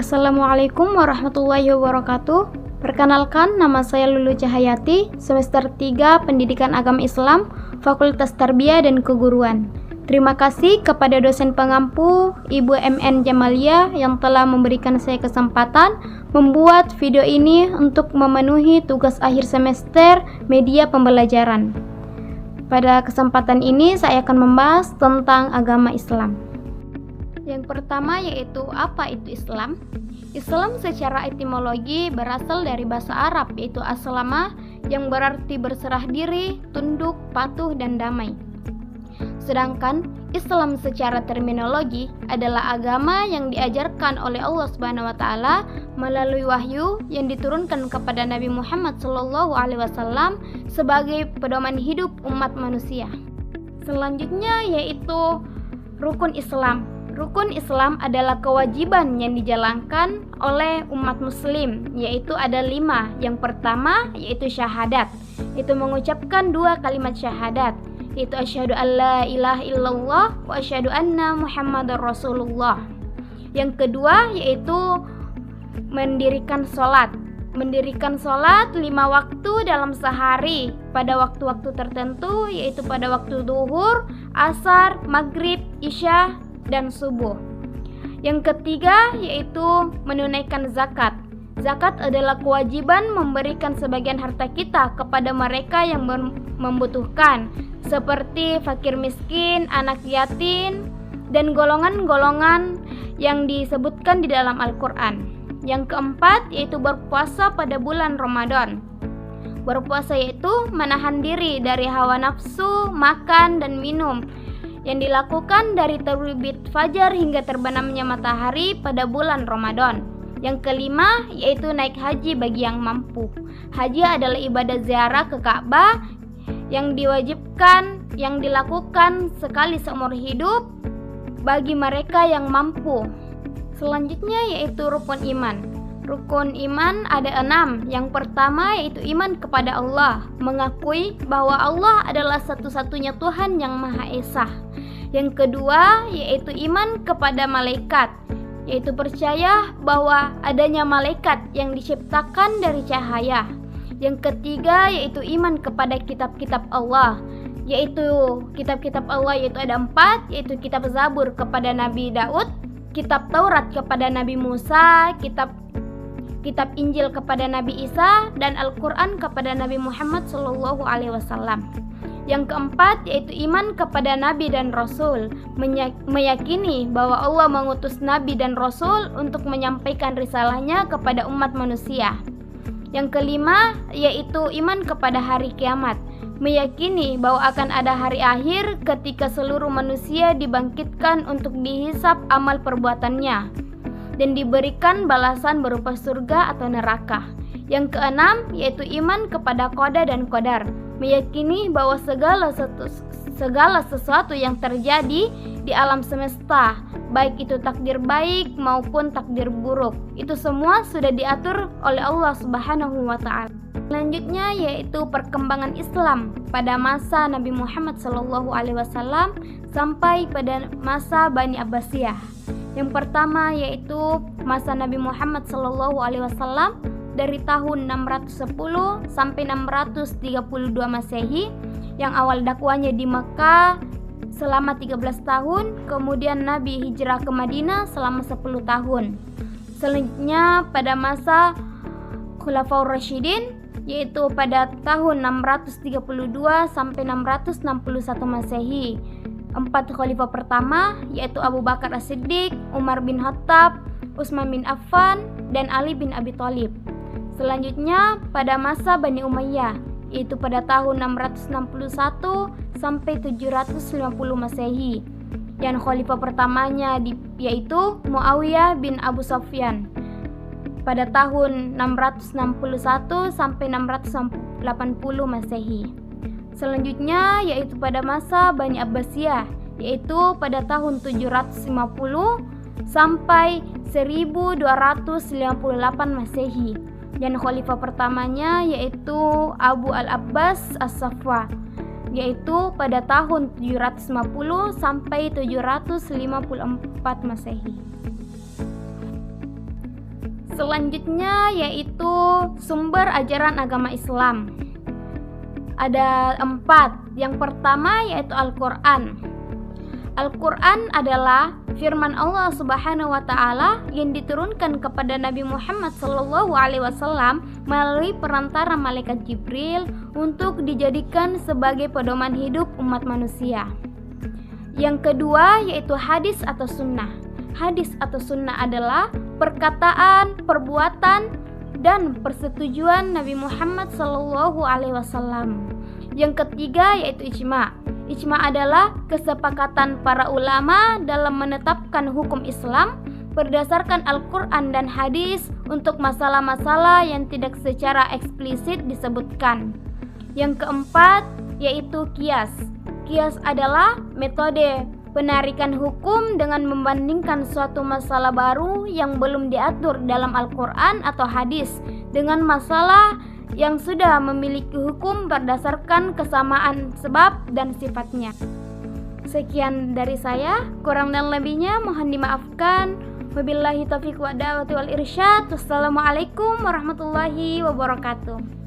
Assalamualaikum warahmatullahi wabarakatuh. Perkenalkan, nama saya Lulu Cahayati, semester 3 Pendidikan Agama Islam, Fakultas Tarbiyah dan Keguruan. Terima kasih kepada dosen pengampu, Ibu MN Jamalia, yang telah memberikan saya kesempatan membuat video ini untuk memenuhi tugas akhir semester media pembelajaran. Pada kesempatan ini saya akan membahas tentang agama Islam. Yang pertama yaitu apa itu Islam? Islam secara etimologi berasal dari bahasa Arab yaitu aslama yang berarti berserah diri, tunduk, patuh, dan damai. Sedangkan Islam secara terminologi adalah agama yang diajarkan oleh Allah Subhanahu wa taala melalui wahyu yang diturunkan kepada Nabi Muhammad SAW sebagai pedoman hidup umat manusia. Selanjutnya yaitu rukun Islam. Rukun Islam adalah kewajiban yang dijalankan oleh umat muslim, yaitu ada 5. Yang pertama yaitu syahadat, itu mengucapkan 2 kalimat syahadat, yaitu asyhadu alla ilaha illallah wa asyhadu anna muhammadar rasulullah. Yang kedua yaitu mendirikan sholat. Mendirikan sholat 5 waktu dalam sehari pada waktu-waktu tertentu, yaitu pada waktu zuhur, asar, maghrib, isya, dan subuh. Yang ketiga yaitu menunaikan zakat. Zakat adalah kewajiban memberikan sebagian harta kita kepada mereka yang membutuhkan, seperti fakir miskin, anak yatim, dan golongan-golongan yang disebutkan di dalam Al-Quran. Yang keempat yaitu berpuasa pada bulan Ramadan. Berpuasa yaitu menahan diri dari hawa nafsu, makan dan minum yang dilakukan dari terbit fajar hingga terbenamnya matahari pada bulan Ramadan. Yang kelima yaitu naik haji bagi yang mampu. Haji adalah ibadah ziarah ke Ka'bah yang diwajibkan, yang dilakukan sekali seumur hidup bagi mereka yang mampu. Selanjutnya yaitu rukun iman. Rukun iman ada 6. Yang pertama yaitu iman kepada Allah, mengakui bahwa Allah adalah satu-satunya Tuhan yang Maha Esa. Yang kedua yaitu iman kepada malaikat, yaitu percaya bahwa adanya malaikat yang diciptakan dari cahaya. Yang ketiga yaitu iman kepada kitab-kitab Allah, yaitu kitab-kitab Allah yaitu ada 4, yaitu kitab Zabur kepada Nabi Daud, kitab Taurat kepada Nabi Musa, kitab Injil kepada Nabi Isa, dan Al-Quran kepada Nabi Muhammad SAW. Yang keempat yaitu iman kepada Nabi dan Rasul, meyakini bahwa Allah mengutus Nabi dan Rasul untuk menyampaikan risalahnya kepada umat manusia. Yang kelima yaitu iman kepada hari kiamat, meyakini bahwa akan ada hari akhir ketika seluruh manusia dibangkitkan untuk dihisap amal perbuatannya dan diberikan balasan berupa surga atau neraka. Yang keenam yaitu iman kepada qada dan qadar, meyakini bahwa segala sesuatu yang terjadi di alam semesta, baik itu takdir baik maupun takdir buruk, itu semua sudah diatur oleh Allah Subhanahu wa taala. Selanjutnya yaitu perkembangan Islam pada masa Nabi Muhammad SAW sampai pada masa Bani Abbasiyah. Yang pertama yaitu masa Nabi Muhammad SAW dari tahun 610 sampai 632 Masehi, yang awal dakwahnya di Mekah selama 13 tahun, kemudian Nabi hijrah ke Madinah selama 10 tahun. Selanjutnya pada masa Khulafaur Rasyidin, yaitu pada tahun 632 sampai 661 Masehi. 4 khalifah pertama yaitu Abu Bakar As-Siddiq, Umar bin Khattab, Utsman bin Affan, dan Ali bin Abi Thalib. Selanjutnya pada masa Bani Umayyah, yaitu pada tahun 661 sampai 750 Masehi. Yang khalifah pertamanya yaitu Muawiyah bin Abu Sufyan pada tahun 661 sampai 680 Masehi. Selanjutnya yaitu pada masa Bani Abbasiyah, yaitu pada tahun 750 sampai 1258 Masehi. Dan khalifah pertamanya yaitu Abu al-Abbas As-Saffah, yaitu pada tahun 750 sampai 754 Masehi. Selanjutnya yaitu sumber ajaran agama Islam. Ada 4. Yang pertama yaitu Al-Quran. Al-Quran adalah firman Allah Subhanahu wa Ta'ala yang diturunkan kepada Nabi Muhammad SAW melalui perantara malaikat Jibril untuk dijadikan sebagai pedoman hidup umat manusia. Yang kedua yaitu hadis atau sunnah. Hadis atau sunnah adalah perkataan, perbuatan, dan persetujuan Nabi Muhammad SAW. Yang ketiga yaitu ijma'. Ijma' adalah kesepakatan para ulama dalam menetapkan hukum Islam berdasarkan Al-Quran dan hadis untuk masalah-masalah yang tidak secara eksplisit disebutkan. Yang keempat yaitu qiyas. Qiyas adalah metode penarikan hukum dengan membandingkan suatu masalah baru yang belum diatur dalam Al-Quran atau hadis dengan masalah yang sudah memiliki hukum berdasarkan kesamaan sebab dan sifatnya. Sekian dari saya, kurang dan lebihnya mohon dimaafkan. Wabillahi taufiq wa hidayah wal irsyad. Wassalamualaikum warahmatullahi wabarakatuh.